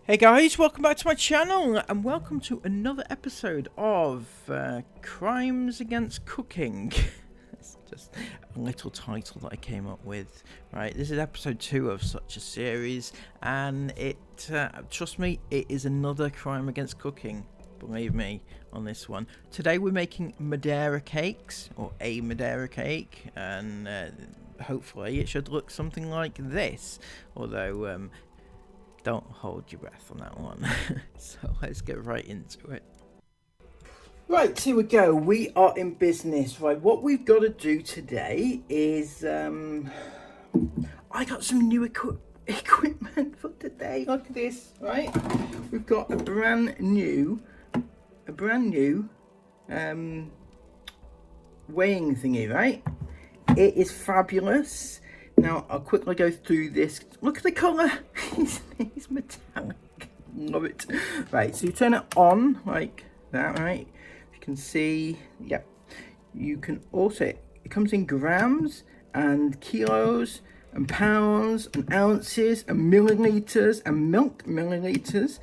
Hey guys, welcome back to my channel and welcome to another episode of Crimes Against Cooking. It's just a little title that I came up with. Right, this is episode 2 of such a series, and trust me, it is another crime against cooking. Believe me on this one. Today we're making Madeira cakes, or a Madeira cake, and hopefully it should look something like this. Although, don't hold your breath on that one. So let's get right into it. Right, here we go. We are in business. Right, what we've got to do today is I got some new equipment for today. Look at this, right? We've got a brand new weighing thingy, right? It is fabulous. Now, I'll quickly go through this. Look at the colour. It's metallic. Love it. Right, so you turn it on like that, right? You can see, yep. You can also, it comes in grams and kilos and pounds and ounces and millilitres and milk millilitres.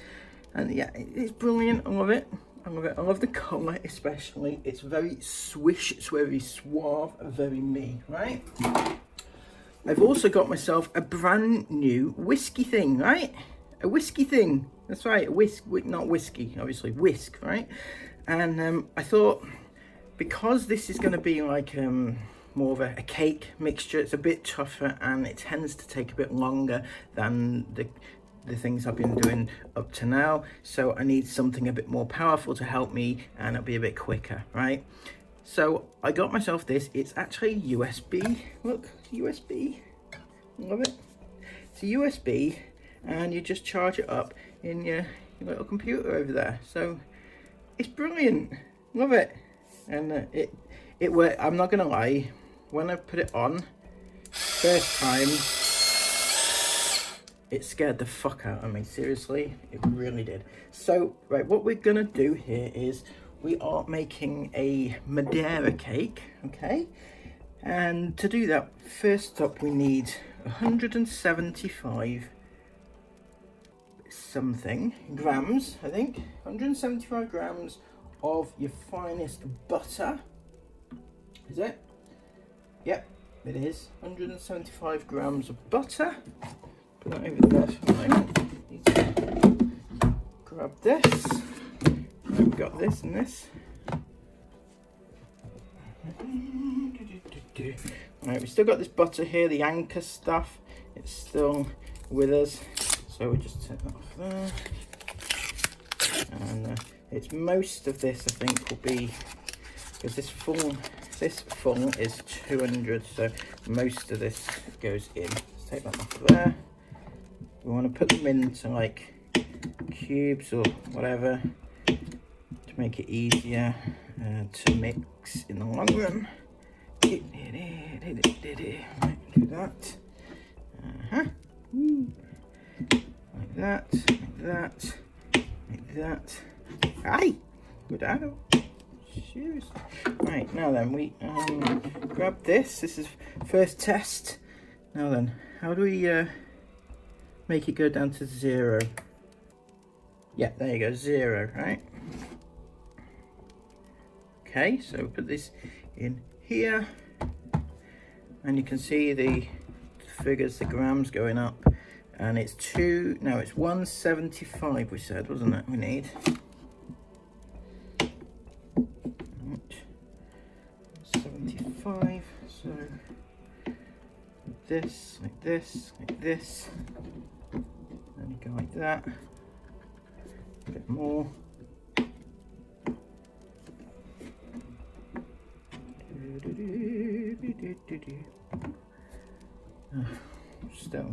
And yeah, it's brilliant. I love it. I love it. I love the colour especially. It's very swish. It's very suave. Very me, right? I've also got myself a brand new whiskey thing, right? A whiskey thing. That's right, not whiskey, obviously, whisk, right? And I thought, because this is going to be like more of a cake mixture, it's a bit tougher and it tends to take a bit longer than the things I've been doing up to now. So I need something a bit more powerful to help me, and it'll be a bit quicker, right? So I got myself this. It's actually USB. Look, USB. Love it. It's a USB, and you just charge it up in your little computer over there. So it's brilliant. Love it. And it worked. I'm not gonna lie. When I put it on first time, it scared the fuck out of me. Seriously, it really did. So right, what we're gonna do here is, we are making a Madeira cake, okay? And to do that, first up we need 175 something grams, I think. 175 grams of your finest butter. Is it? Yep, it is. 175 grams of butter. Put that over there for a moment. Need to grab this. We've got this and this. Right, we've still got this butter here, the anchor stuff. It's still with us, so we just take that off there. And it's most of this, I think, will be, because this full is 200, so most of this goes in. Let's take that off there. We want to put them into like cubes or whatever, to make it easier to mix in the long run. Right, do that. Like that, like that, like that. Aye! Good arrow. Cheers. Right, now then, we grab this. This is first test. Now then, how do we make it go down to 0? Yeah, there you go, 0, right? Okay, so put this in here, and you can see the figures, the grams going up, and it's 175 we said, wasn't it? We need 75, so this, like this, like this, and you go like that, a bit more.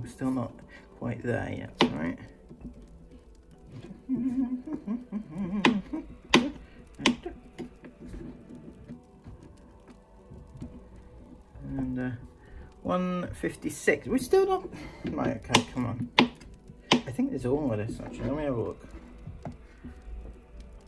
Still not quite there yet, right? And 156. We're still not. Right, okay, come on. I think there's all of this actually. Let me have a look.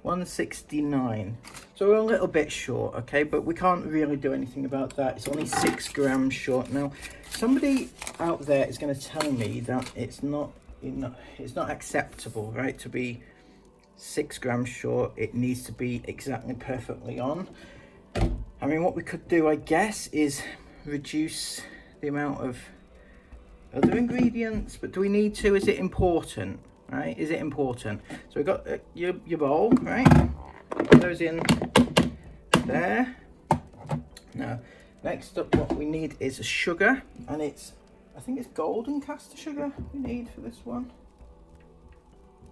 169. So we're a little bit short, okay, but we can't really do anything about that. It's only 6 grams short. Now, somebody out there is going to tell me that it's not acceptable, right, to be 6 grams short. It needs to be exactly perfectly on. I mean, what we could do, I guess, is reduce the amount of other ingredients, but do we need to? Is it important? Right? Is it important? So we've got your bowl, right? Put those in there. Now, next up, what we need is a sugar, and I think it's golden caster sugar we need for this one.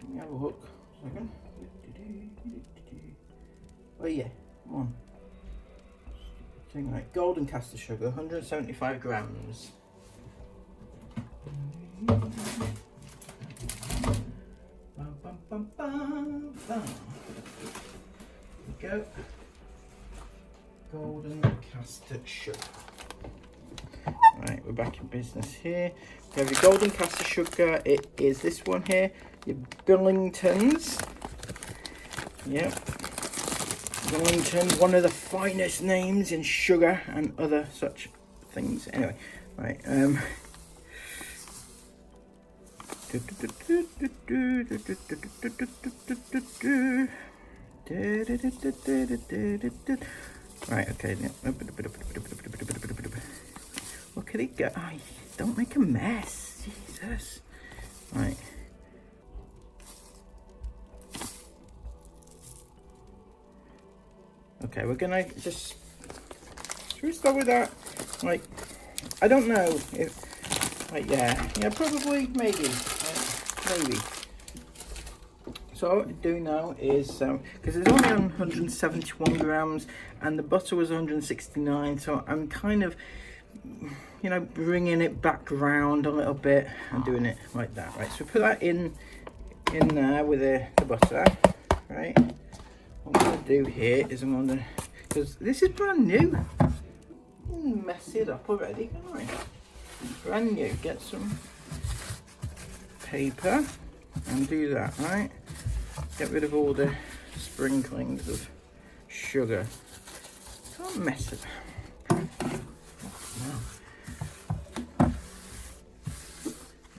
Let me have a look. A second. Oh yeah, come on. Thing right, golden caster sugar, 175 grams. There we go. Golden caster sugar. Right, we're back in business here. We have your golden caster sugar. It is this one here, your Billingtons. Yep. Billington, one of the finest names in sugar and other such things. Anyway, right. Right, okay. Look at it go. Oh, don't make a mess. Jesus. Right. Okay, we're gonna just. Should we start with that? Like, I don't know if. Like, yeah, probably, maybe. Maybe. So what I do now is, because it's only on 171 grams and the butter was 169, so I'm kind of, bringing it back round a little bit and doing it like that, right? So put that in there with the butter, right? What I'm going to do here is I'm going to, because this is brand new, mess it up already, can't I? Brand new, get some paper and do that, right? Get rid of all the sprinklings of sugar. Can't mess it up.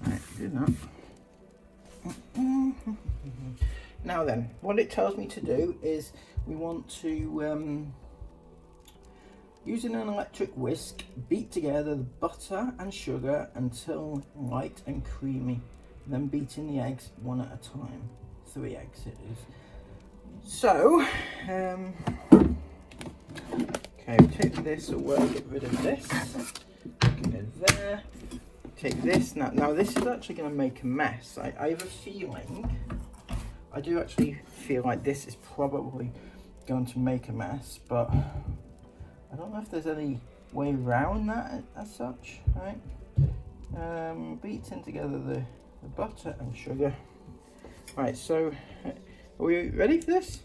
Right, do that. Now then, what it tells me to do is we want to, using an electric whisk, beat together the butter and sugar until light and creamy. Then beating the eggs one at a time. 3 eggs it is. So, okay, take this away, get rid of this. Get it there. Take this. Now this is actually going to make a mess. I have a feeling, I do actually feel like this is probably going to make a mess, but I don't know if there's any way around that as such, right? Beating together the butter and sugar. Right, so are we ready for this?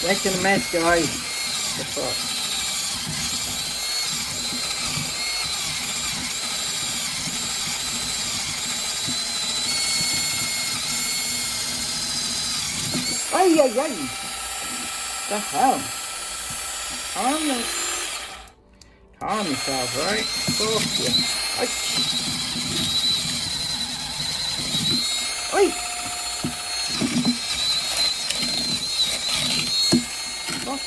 Making a mess, guys. That's right. Ay, ay, ay. The hell? Calm yourself, right? Fuck you. Oi!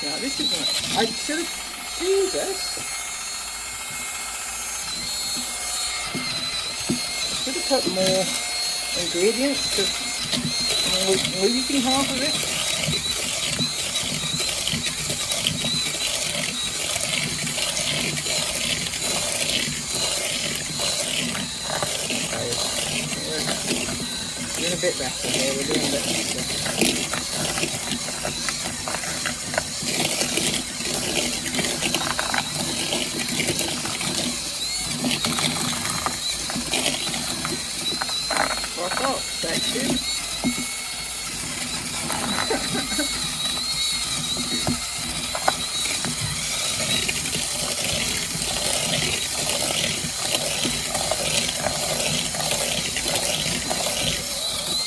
Yeah, this isn't. I should have seen this. I should have put more ingredients because I'm losing half of it. We're doing a bit better here. We're doing a bit better. Fuck off, section.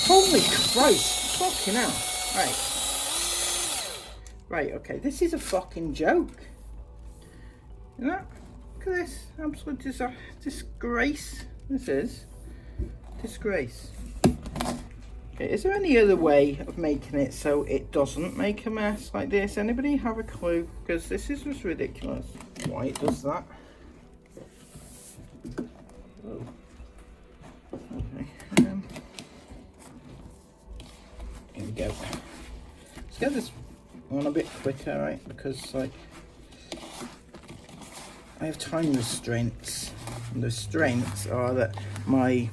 Holy Christ, fucking hell. Right, okay, this is a fucking joke. You know? Look at this, absolute disgrace. This is disgrace. Okay, is there any other way of making it so it doesn't make a mess like this? Anybody have a clue? Because this is just ridiculous. Why it does that? Oh. Okay. Here we go. Let's get this on a bit quicker, right? Because like I have time restraints. And the restraints are that my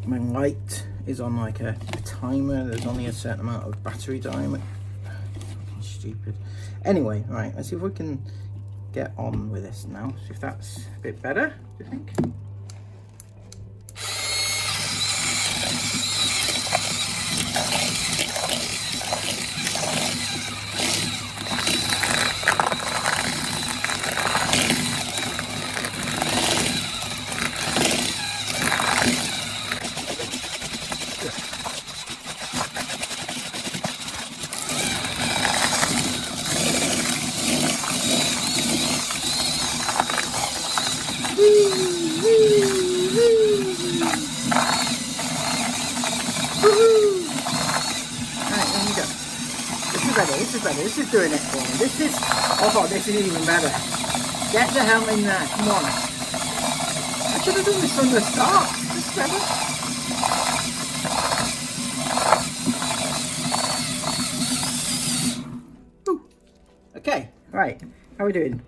light is on like a timer. There's only a certain amount of battery time. Fucking stupid. Anyway, right, let's see if we can get on with this now. See if that's a bit better, do you think? This is doing it for me. This is, oh, this is even better. Get the hell in there, come on. I should have done this from the start. This is better. Ooh. Okay, right, how are we doing?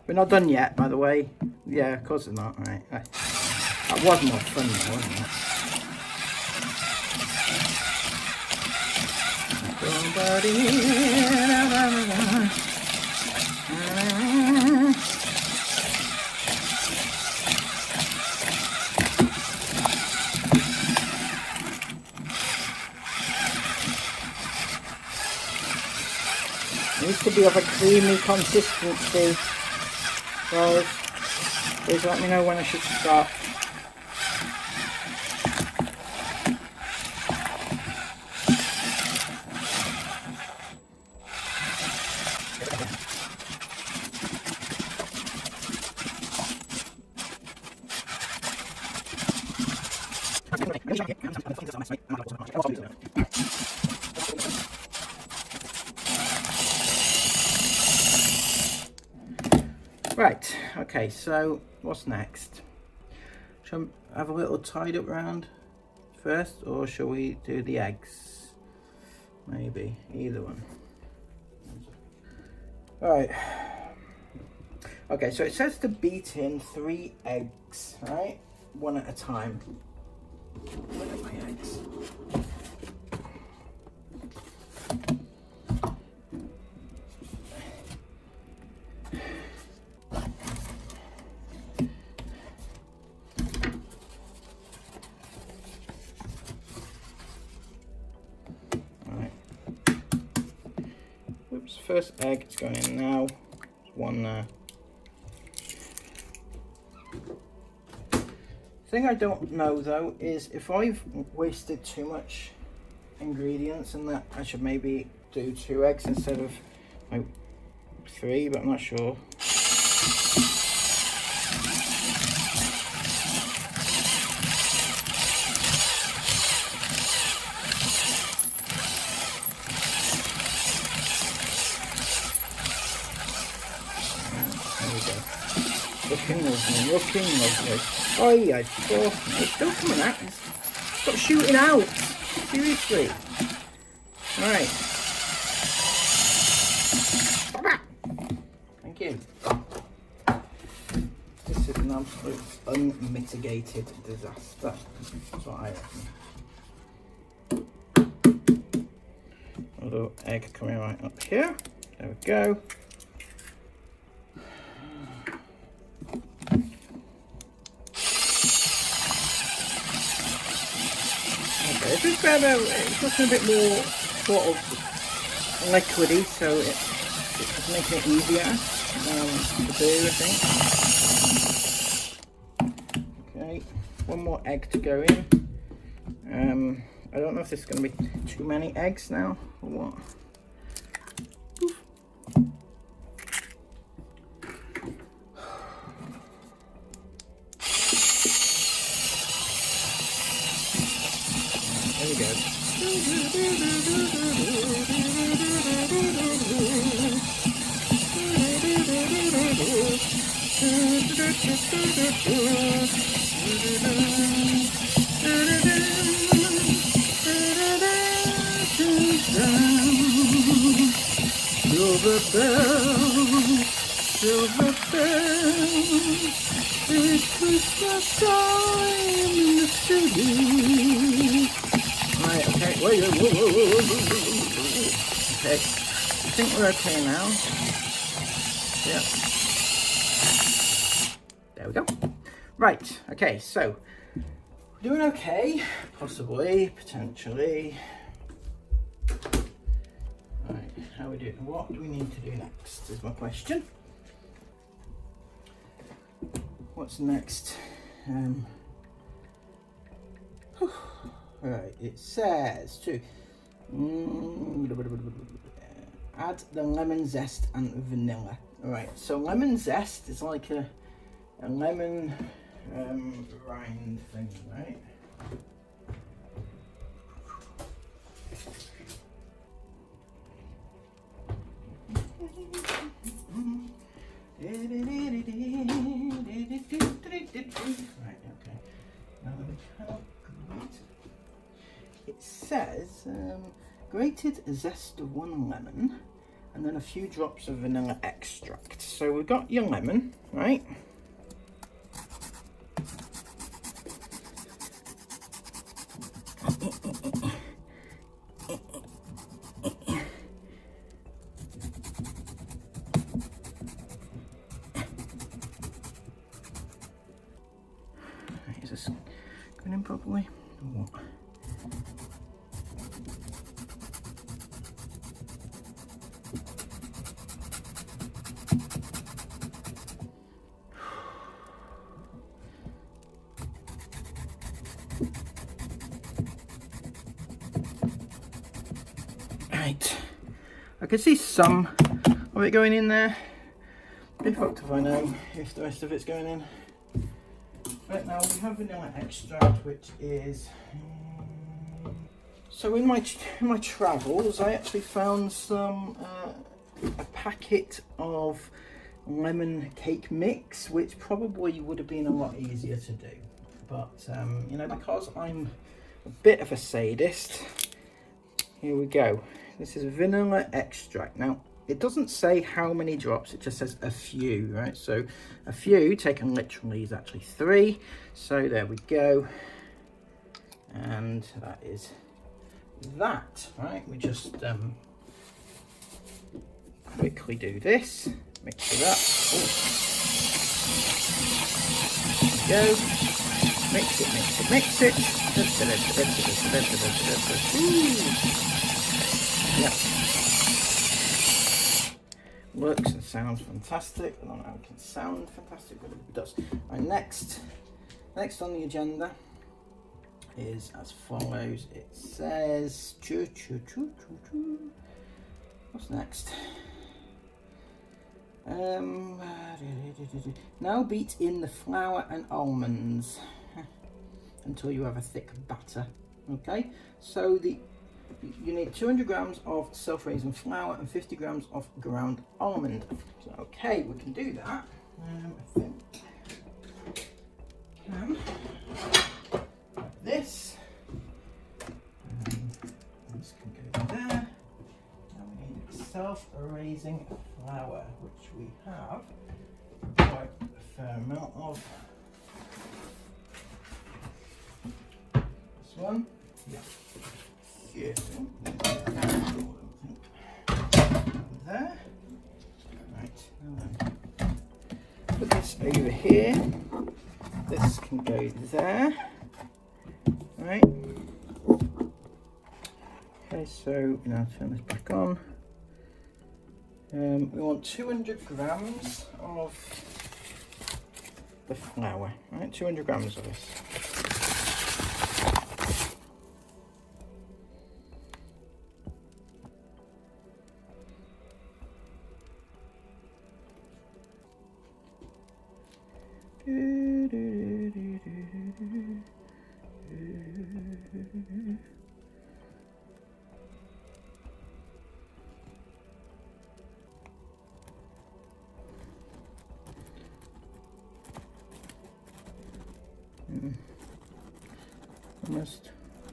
We're not done yet, by the way. Yeah, of course it's not, right. That was more fun though, wasn't it? It needs to be of a creamy consistency. So please let me know when I should stop. Right, okay, so what's next? Shall I have a little tied up round first, or shall we do the eggs? Maybe, either one. Right. Okay, so it says to beat in 3 eggs, right? One at a time. Look at my eggs. First egg is going in now. There's one there. The thing I don't know though is if I've wasted too much ingredients and that I should maybe do 2 eggs instead of like 3, but I'm not sure. Looking lovely. Oh yeah, it's still coming out. Stop shooting out. Seriously. Alright. Thank you. This is an absolute unmitigated disaster. That's what I reckon. A little egg coming right up here. There we go. Okay, this is better. It's looking a bit more sort of liquidy, so it's making it easier to do, I think. Okay, one more egg to go in. I don't know if this is going to be too many eggs now or what. There we go. Silver bells, silver bells, it's Christmas time in the city. Right, okay, whoa. Okay, I think we're okay now. Yeah. There we go. Right, okay, so we're doing okay, possibly, potentially. Right, how are we doing? What do we need to do next is my question. What's next? Right, it says to add the lemon zest and vanilla. Alright, so lemon zest is like a lemon rind thing, right? Right, okay. Now let me calculate. It says grated zest of 1 lemon and then a few drops of vanilla extract. So we've got your lemon, right? Is this going in properly or what? Right, I can see some of it going in there. Be fucked if I know if the rest of it's going in. Right, now we have vanilla extract, which is so in my travels I actually found some a packet of lemon cake mix, which probably would have been a lot easier to do, but you know, because I'm a bit of a sadist, here we go. This is vanilla extract. Now it doesn't say how many drops, it just says a few, right? So a few taken literally is actually 3. So there we go. And that is that, right? We just quickly do this, mix it up. There we go. Mix it. Yeah. Looks and sounds fantastic. I don't know how it can sound fantastic, but it does. Right, next on the agenda is as follows. It says what's next? Now beat in the flour and almonds until you have a thick batter. Okay, so you need 200 grams of self-raising flour and 50 grams of ground almond. So, okay, we can do that. I think like this. This can go there. Now we need self-raising flour, which we have quite a fair amount of this one. Yeah. Yeah. There. Right. Put this over here. This can go there. Right. Okay, so now turn this back on. We want 200 grams of the flour, right? 200 grams of this.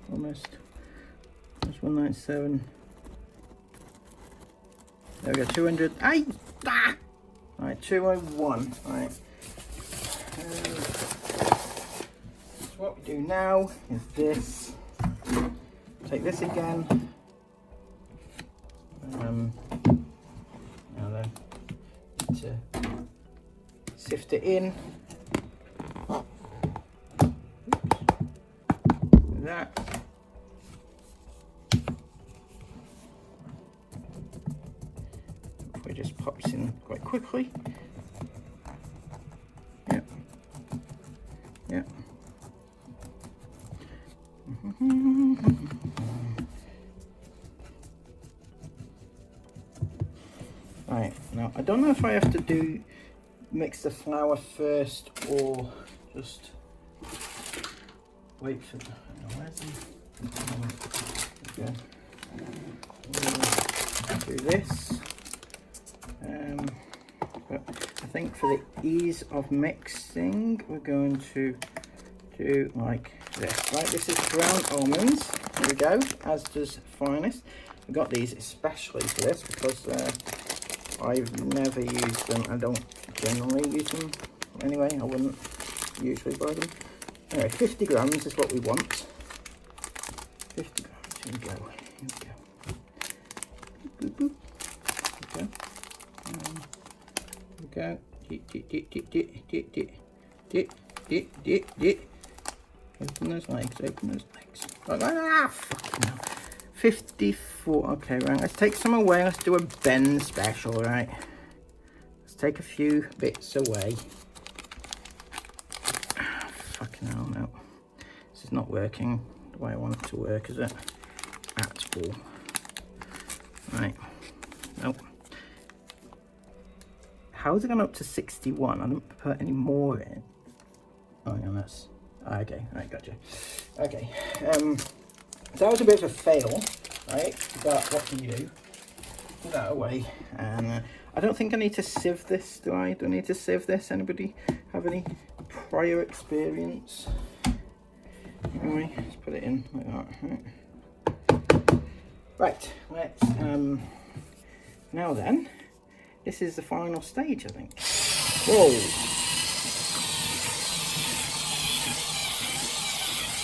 Almost. That's 197. There we go, 200. Right, 201. Right. So what we do now is this. Take this again. Now then, need to sift it in. That. It just pops in quite quickly. Yeah. Yeah. Right, now I don't know if I have to mix the flour first or just wait for where's the okay. Do this, but I think for the ease of mixing we're going to do like this. Right, this is ground almonds. Here we go, as does Finest. I got these especially for this because I've never used them. I don't generally use them anyway. I wouldn't usually buy them. Anyway, 50 grams is what we want. 50 grams, here we go. Boop, boop. Here we go. Open those legs, Fucking hell. 54, okay, right, let's take some away. Let's do a Ben special, right? Let's take a few bits away. Fucking hell, no. This is not working the way I want it to work, is it? At all. Right. Nope. How's it gone up to 61? I didn't put any more in. Oh, yeah, that's... okay, right, gotcha. Okay. So that was a bit of a fail, right? But what can you do? Put that away. And I don't think I need to sieve this, do I? Do I need to sieve this? Anybody have any prior experience? Anyway, let's put it in like that. Right, let's now then, this is the final stage, I think. Whoa.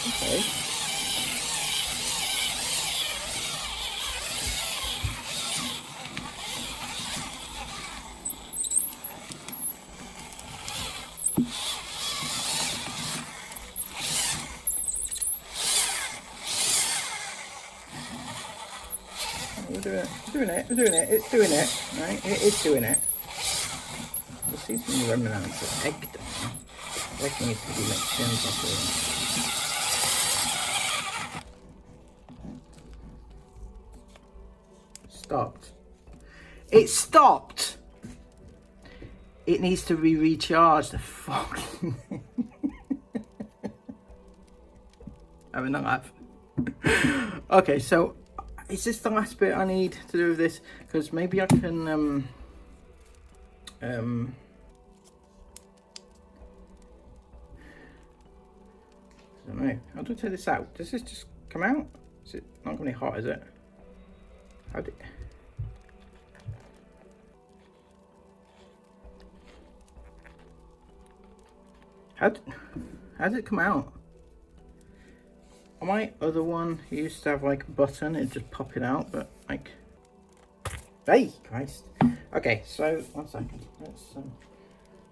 Okay. We're doing it, it's doing it, right? It is doing it. We'll see some remnants of egg down. Egg needs to be mixed in properly. Stopped. It stopped! It needs to be recharged. The fucking having a laugh. Okay, so is this the last bit I need to do with this? Because maybe I can I don't know. How do I take this out? Does this just come out? Is it not going to be hot, is it? How did... How did it come out? On my other one, it used to have like a button, it'd just pop it out, but like, hey, Christ. Okay, so 1 second. Let's try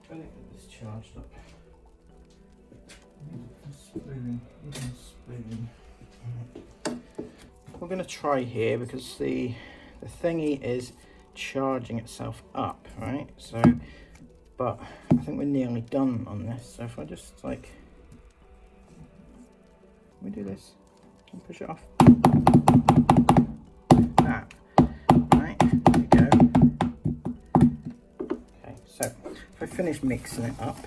to get this charged up. Spoon. We're gonna try here because the thingy is charging itself up, right? So, but I think we're nearly done on this. So if I just like, let me do this and push it off. That, right? There we go. Okay, so if I finish mixing it up,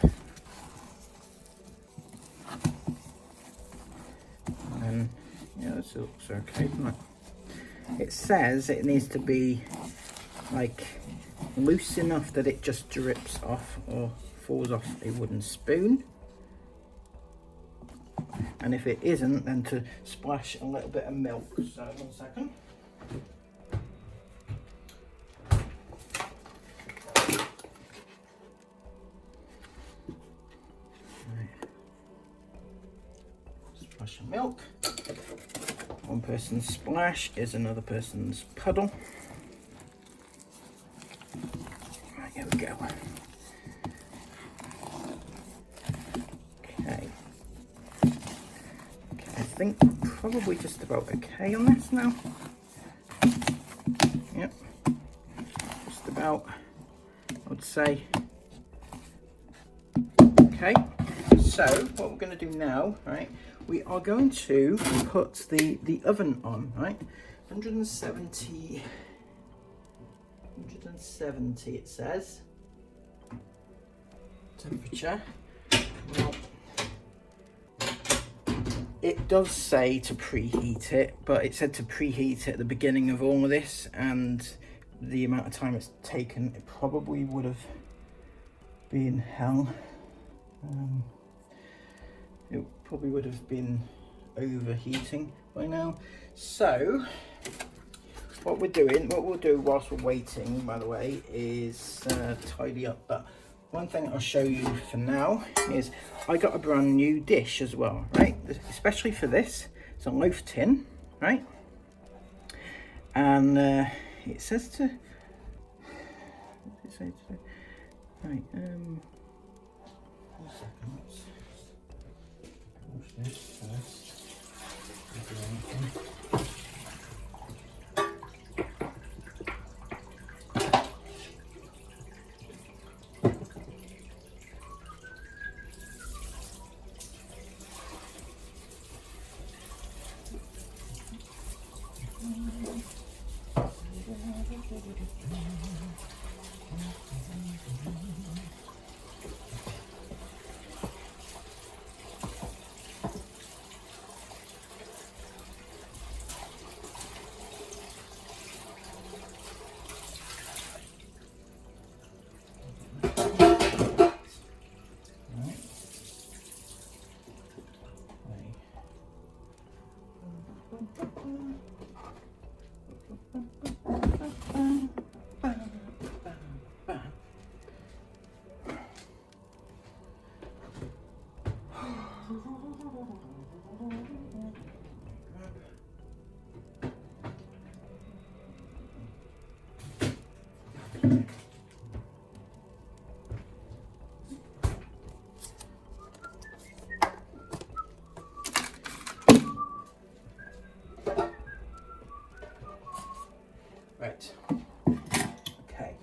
then yeah, this looks okay, doesn't it? It says it needs to be like loose enough that it just drips off or falls off a wooden spoon, and if it isn't, then to splash a little bit of milk. So 1 second. Right. Splash of milk. One person's splash is another person's puddle. Right, here we go. Okay. I think probably just about okay on this now. Yep. Just about, I would say. Okay. So what we're going to do now, right? We are going to put the oven on, right? 170 it says. Temperature. Well, it does say to preheat it, but it said to preheat it at the beginning of all of this, and the amount of time it's taken, it probably would have been hell. It probably would have been overheating by now. So what we'll do whilst we're waiting, by the way, is tidy up. But one thing I'll show you for now is I got a brand new dish as well, right? Especially for this. It's a loaf tin, right? And it says to, what does it say to do? Right, 1 second, let's wash this first. Right. Okay.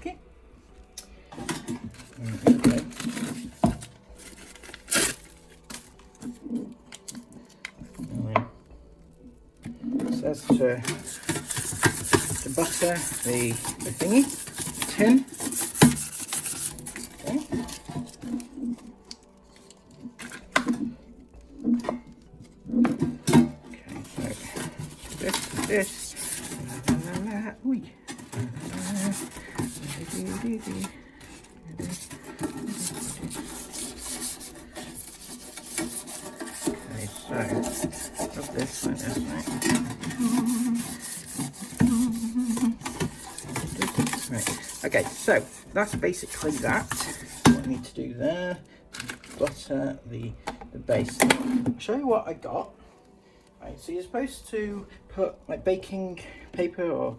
Okay. Okay. It says to butter the thingy, tin. Okay. This. Okay, so of this like this, right? Okay, so that's basically that. What I need to do there, butter the base. I'll show you what I got. Right, so you're supposed to put like baking paper or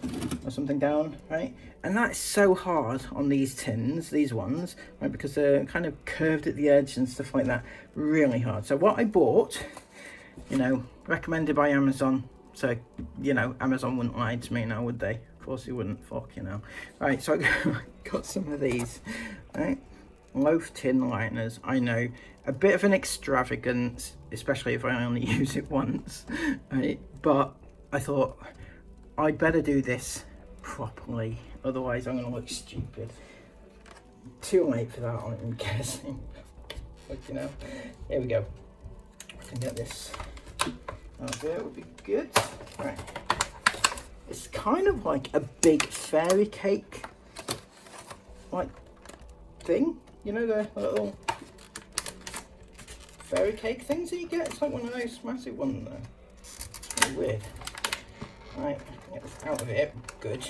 something down, right? And that's so hard on these tins, these ones, right? Because they're kind of curved at the edge and stuff like that. Really hard. So what I bought, you know, recommended by Amazon. So, you know, Amazon wouldn't lie to me now, would they? Of course he wouldn't, fuck, you know. Right, so I got some of these, right? Loaf tin liners. I know, a bit of an extravagance, especially if I only use it once, right? But I thought I'd better do this properly, otherwise I'm gonna look stupid. Too late for that, I'm guessing. But you know, here we go. I can get this out there, it would be good. Right, it's kind of like a big fairy cake like thing. You know the little fairy cake things that you get? It's like one of those massive ones though. It's really weird. Right, get this out of here. Good.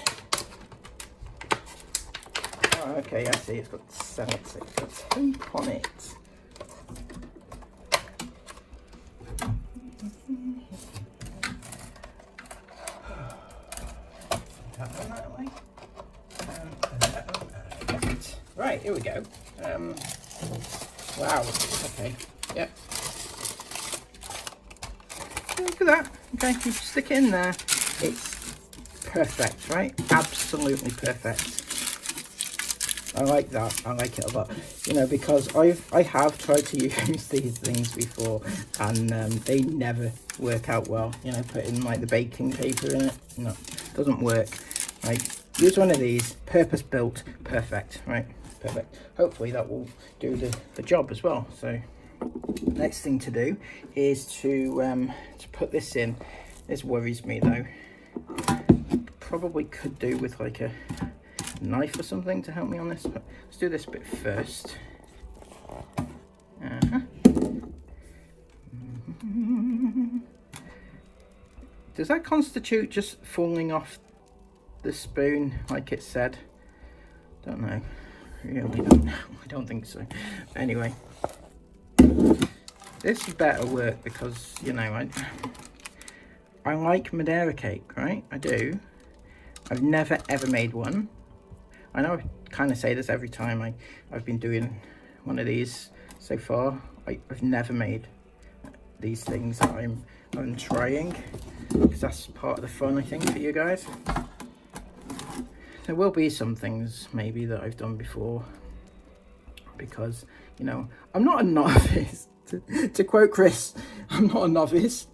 Oh, okay, I see. It's got tape on it. That way. Right, here we go. Wow, okay, yep. Look at that. Okay, you stick it in there. It's perfect, right? Absolutely perfect. I like that. I like it a lot. You know, because I have tried to use these things before, and they never work out well. You know, putting like the baking paper in it, no, doesn't work. Right, use one of these, purpose built, perfect, right? Perfect. Hopefully that will do the job as well. So next thing to do is to put this in. This worries me though. Probably could do with like a knife or something to help me on this, but let's do this bit first. Does that constitute just falling off the spoon like it said? Don't know. Really don't know. I don't think so. Anyway, this better work because, you know, I like Madeira cake, right? I do. I've never ever made one. I know I kind of say this every time I've been doing one of these so far. I've never made these things that I'm trying, because that's part of the fun, I think, for you guys. There will be some things maybe that I've done before, because, you know, I'm not a novice. To quote Chris, I'm not a novice,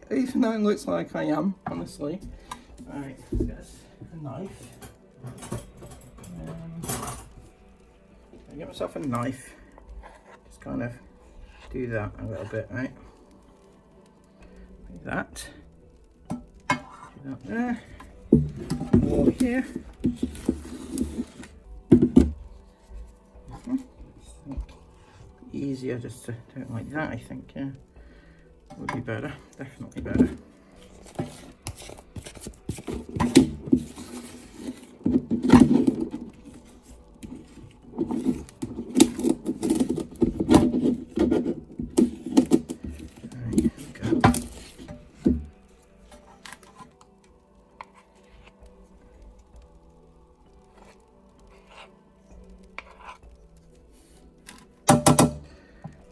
even though it looks like I am, honestly. Alright, let's get a knife. I get myself a knife. Just kind of do that a little bit, right? Like that. Do that there. Or here. Easier just to do it like that, I think, yeah. Would be better, definitely better.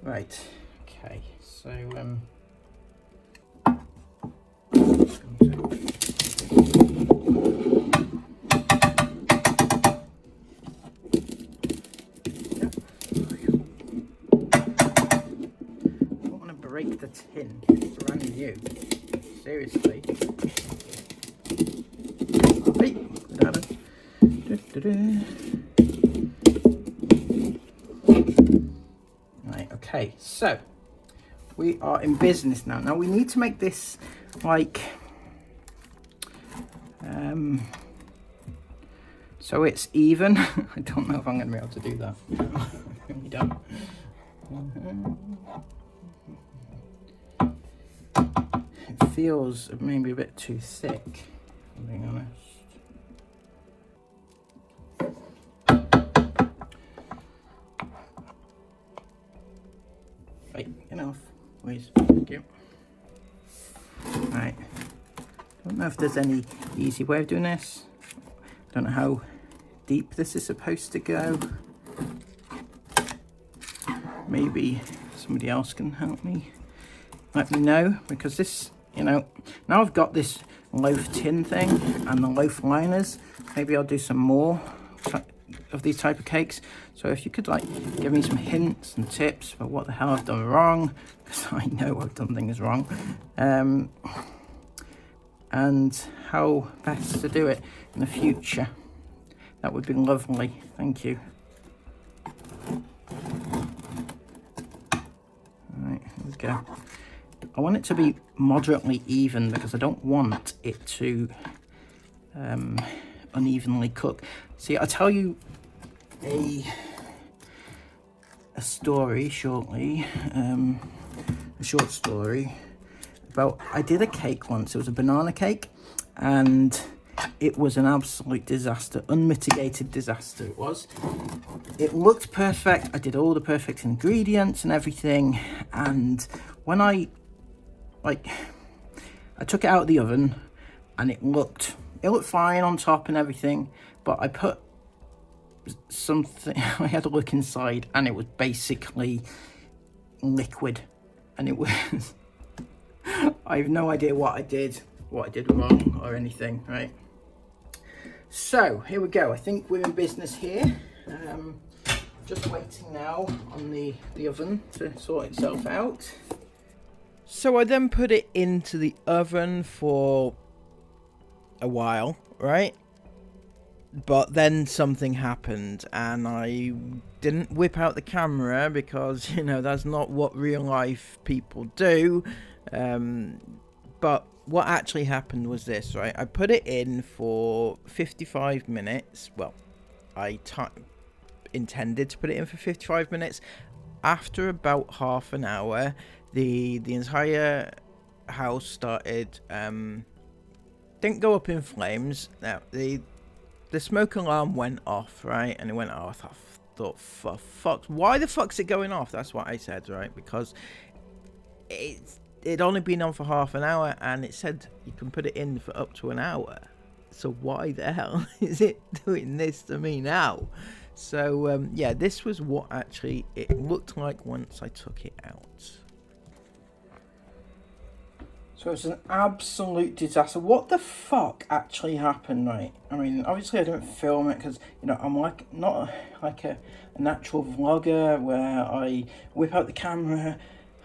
Right, okay, so I don't want to break the tin, it's brand new, seriously. Hey, right, okay, so we are in business now. Now we need to make this like so it's even. I don't know if I'm going to be able to do that. I really don't. It feels maybe a bit too thick, if I'm being honest. know if there's any easy way of doing this. I don't know how deep this is supposed to go. Maybe somebody else can help me. Let me know, because this, you know, now I've got this loaf tin thing and the loaf liners, maybe I'll do some more of these type of cakes. So if you could like give me some hints and tips about what the hell I've done wrong, because I know I've done things wrong, and how best to do it in the future, that would be lovely. Thank you. Alright, here we go. I want it to be moderately even because I don't want it to unevenly cook. See, I'll tell you a story shortly, a short story about, I did a cake once. It was a banana cake and it was an absolute disaster, unmitigated disaster it was. It looked perfect, I did all the perfect ingredients and everything, and when I took it out of the oven and it looked fine on top and everything, but I put something, I had to look inside and it was basically liquid, and it was I have no idea what I did wrong or anything, right? So here we go. I think we're in business here. Just waiting now on the oven to sort itself out. So I then put it into the oven for a while, right? But then something happened and I didn't whip out the camera because, you know, that's not what real life people do. But what actually happened was this, right? I put it in for 55 minutes. Well, I intended to put it in for 55 minutes. After about half an hour, the entire house started, didn't go up in flames. Now, the smoke alarm went off, right? And it went off. I thought, for fuck, why the fuck's it going off? That's what I said, right? Because it'd only been on for half an hour and it said you can put it in for up to an hour. So why the hell is it doing this to me now? So yeah, this was what actually it looked like once I took it out. So it's an absolute disaster. What the fuck actually happened, right? I mean, obviously I didn't film it because, you know, I'm like not like a natural vlogger where I whip out the camera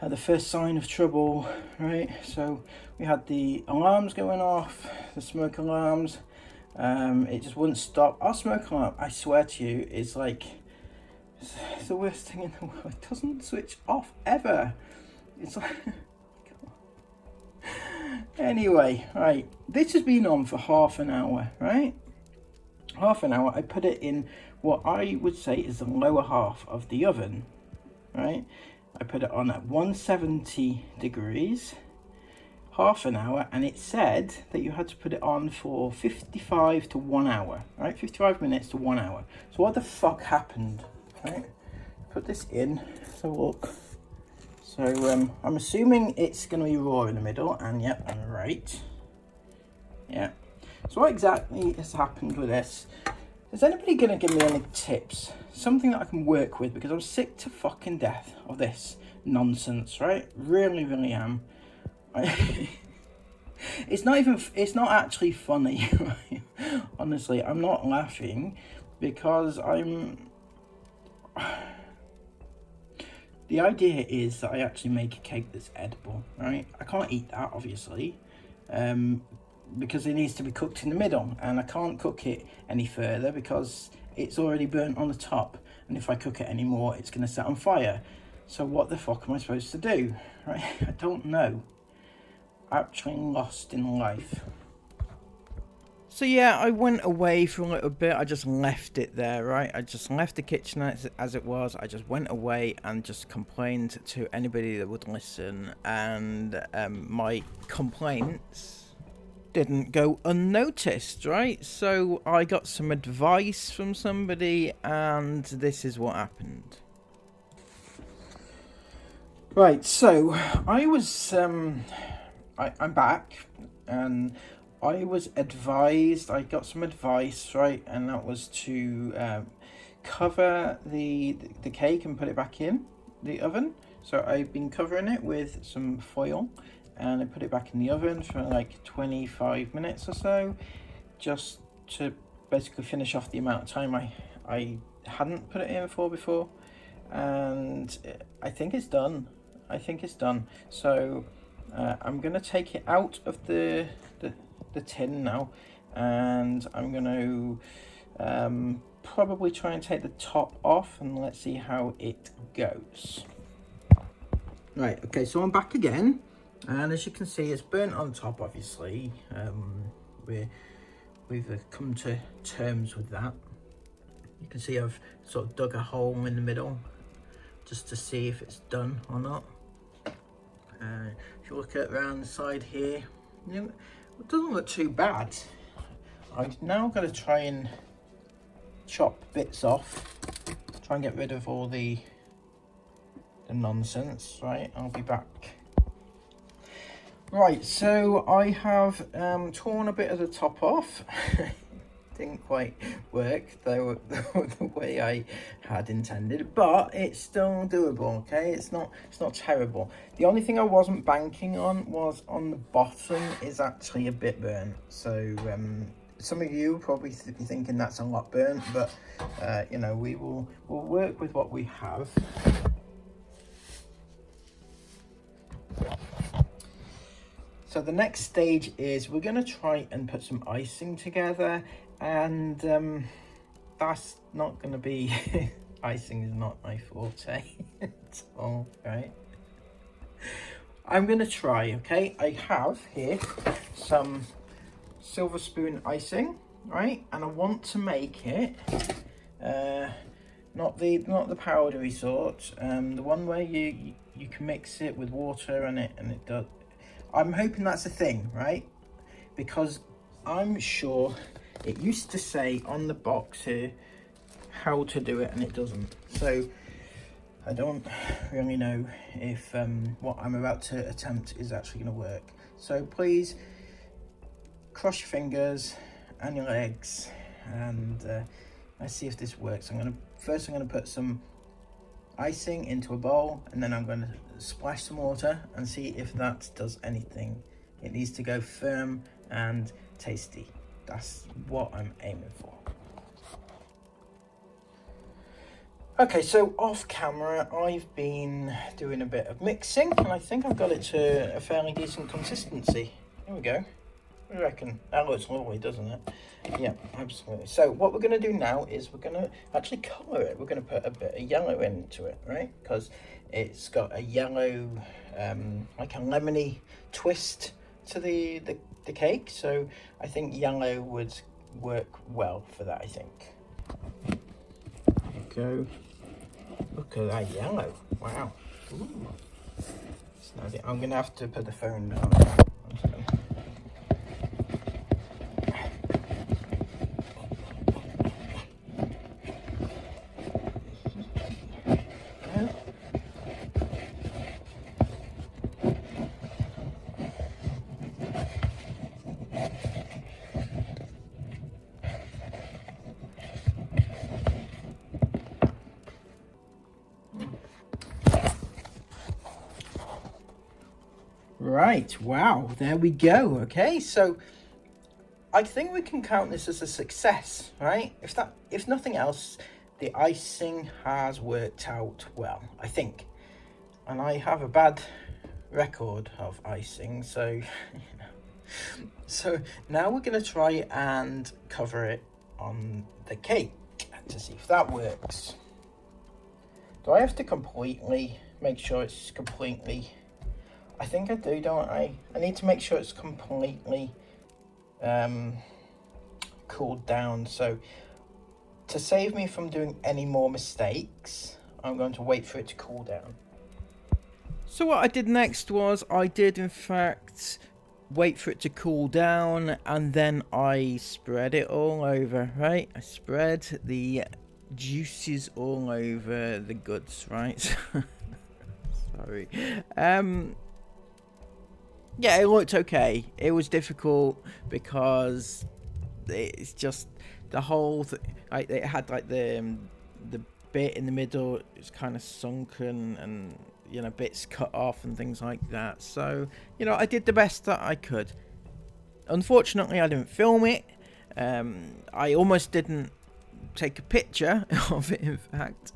at the first sign of trouble, right? So we had the alarms going off, the smoke alarms. It just wouldn't stop. Our smoke alarm, I swear to you, is like it's the worst thing in the world. It doesn't switch off ever. It's like anyway, right, this has been on for half an hour, right? Half an hour. I put it in what I would say is the lower half of the oven, right? I put it on at 170 degrees, half an hour, and it said that you had to put it on for 55 to 1 hour, right? 55 minutes to 1 hour. So what the fuck happened, right? Put this in, so look. So I'm assuming it's going to be raw in the middle, and yep, I'm right. Yeah. So what exactly has happened with this? Is anybody going to give me any tips? Something that I can work with, because I'm sick to fucking death of this nonsense, right? Really, really am. It's not actually funny, right? Honestly, I'm not laughing because the idea is that I actually make a cake that's edible, right? I can't eat that, obviously, because it needs to be cooked in the middle, and I can't cook it any further because it's already burnt on the top, and if I cook it anymore, it's going to set on fire. So what the fuck am I supposed to do, right? I don't know. Actually lost in life. So yeah, I went away for a little bit. I just left it there, right? I just left the kitchen as it was. I just went away and just complained to anybody that would listen, and my complaints didn't go unnoticed, right? So I got some advice from somebody, and this is what happened. Right, so I was I'm back, and I was advised, I got some advice, right, and that was to cover the cake and put it back in the oven. So I've been covering it with some foil, and I put it back in the oven for like 25 minutes or so, just to basically finish off the amount of time I hadn't put it in for before. And I think it's done. I think it's done. So I'm gonna take it out of the tin now, and I'm gonna probably try and take the top off, and let's see how it goes. Right, okay, so I'm back again, and as you can see, it's burnt on top, obviously. We've come to terms with that. You can see I've sort of dug a hole in the middle just to see if it's done or not. If you look at around the side here, you know, it doesn't look too bad. I've now got to try and chop bits off, try and get rid of all the nonsense. Right, I'll be back. Right, so I have torn a bit of the top off. Didn't quite work the way I had intended, but it's still doable. Okay, it's not terrible. The only thing I wasn't banking on was on the bottom is actually a bit burnt. So some of you probably be thinking that's a lot burnt, but you know, we'll work with what we have. So the next stage is we're going to try and put some icing together, and that's not going to be icing is not my forte at all, right? I'm going to try. Okay, I have here some silver spoon icing, right, and I want to make it not the powdery sort, the one where you can mix it with water and it does. I'm hoping that's a thing, right? Because I'm sure it used to say on the box here how to do it, and it doesn't. So I don't really know if what I'm about to attempt is actually going to work. So please cross your fingers and your legs, and let's see if this works. First I'm gonna put some icing into a bowl, and then I'm going to splash some water and see if that does anything. It needs to go firm and tasty. That's what I'm aiming for. Okay, so off camera I've been doing a bit of mixing, and I think I've got it to a fairly decent consistency. Here we go. What do you reckon? That looks lovely, doesn't it? Yeah, absolutely. So what we're going to do now is we're going to actually colour it. We're going to put a bit of yellow into it, right? Because it's got a yellow, like a lemony twist to the cake. So I think yellow would work well for that, I think. There you go. Look at that yellow. Wow. Ooh. I'm going to have to put the phone down. Right, wow, there we go. Okay, so I think we can count this as a success, right? If nothing else, the icing has worked out well, I think. And I have a bad record of icing, so so now we're going to try and cover it on the cake to see if that works. Do I have to completely make sure it's completely... I think I do, don't I? I need to make sure it's completely cooled down. So to save me from doing any more mistakes, I'm going to wait for it to cool down. So what I did next was I did in fact wait for it to cool down, and then I spread it all over, right? I spread the juices all over the goods, right? Sorry. Yeah, it looked okay. It was difficult because it's just the whole like it had like the bit in the middle. It's kind of sunken and bits cut off and things like that. So I did the best that I could. Unfortunately, I didn't film it. I almost didn't take a picture of it. In fact,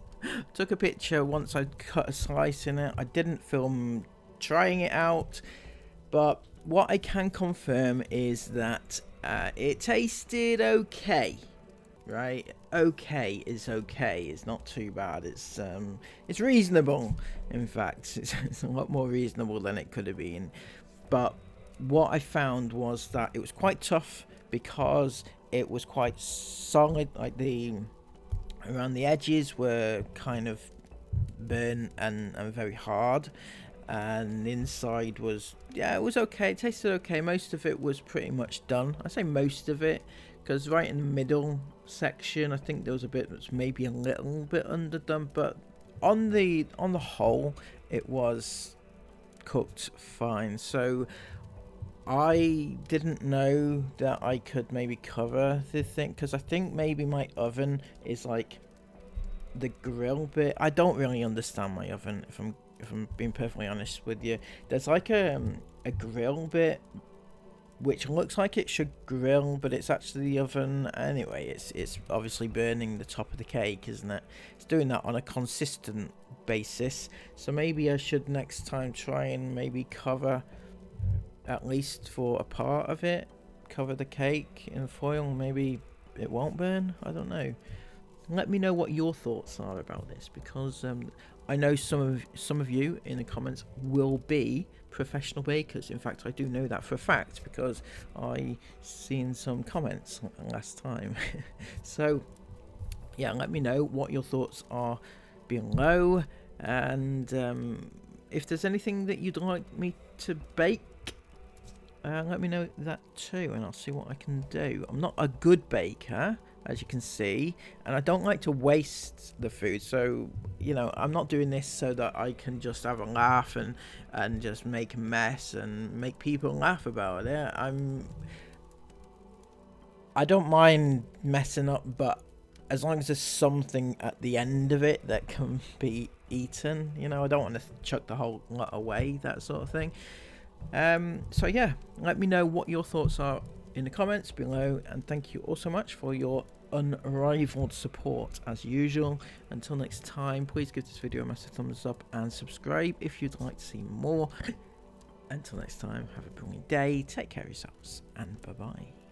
took a picture once I'd cut a slice in it. I didn't film trying it out, but what I can confirm is that it tasted okay. Right, okay is okay. It's not too bad. It's reasonable. In fact, it's a lot more reasonable than it could have been. But what I found was that it was quite tough because it was quite solid. Like around the edges were kind of burnt and very hard, and the inside was, yeah, it was okay. It tasted okay. Most of it was pretty much done. I say most of it because right in the middle section, I think there was a bit that's maybe a little bit underdone, but on the whole, it was cooked fine. So I didn't know that I could maybe cover the thing, because I think maybe my oven is like the grill bit. I don't really understand my oven, if I'm being perfectly honest with you. There's like a grill bit which looks like it should grill, but it's actually the oven. Anyway, it's obviously burning the top of the cake, isn't it? It's doing that on a consistent basis. So maybe I should next time try and maybe cover, at least for a part of it, cover the cake in foil. Maybe it won't burn. I don't know. Let me know what your thoughts are about this, because I know some of you in the comments will be professional bakers. In fact, I do know that for a fact because I seen some comments last time. So yeah, let me know what your thoughts are below, and if there's anything that you'd like me to bake, let me know that too, and I'll see what I can do. I'm not a good baker, as you can see, and I don't like to waste the food. So I'm not doing this so that I can just have a laugh and just make a mess and make people laugh about it. I don't mind messing up, but as long as there's something at the end of it that can be eaten, I don't want to chuck the whole lot away, that sort of thing. So yeah, let me know what your thoughts are in the comments below, and thank you all so much for your unrivaled support as usual. Until next time, please give this video a massive thumbs up and subscribe if you'd like to see more. Until next time, have a brilliant day, take care of yourselves, and bye bye.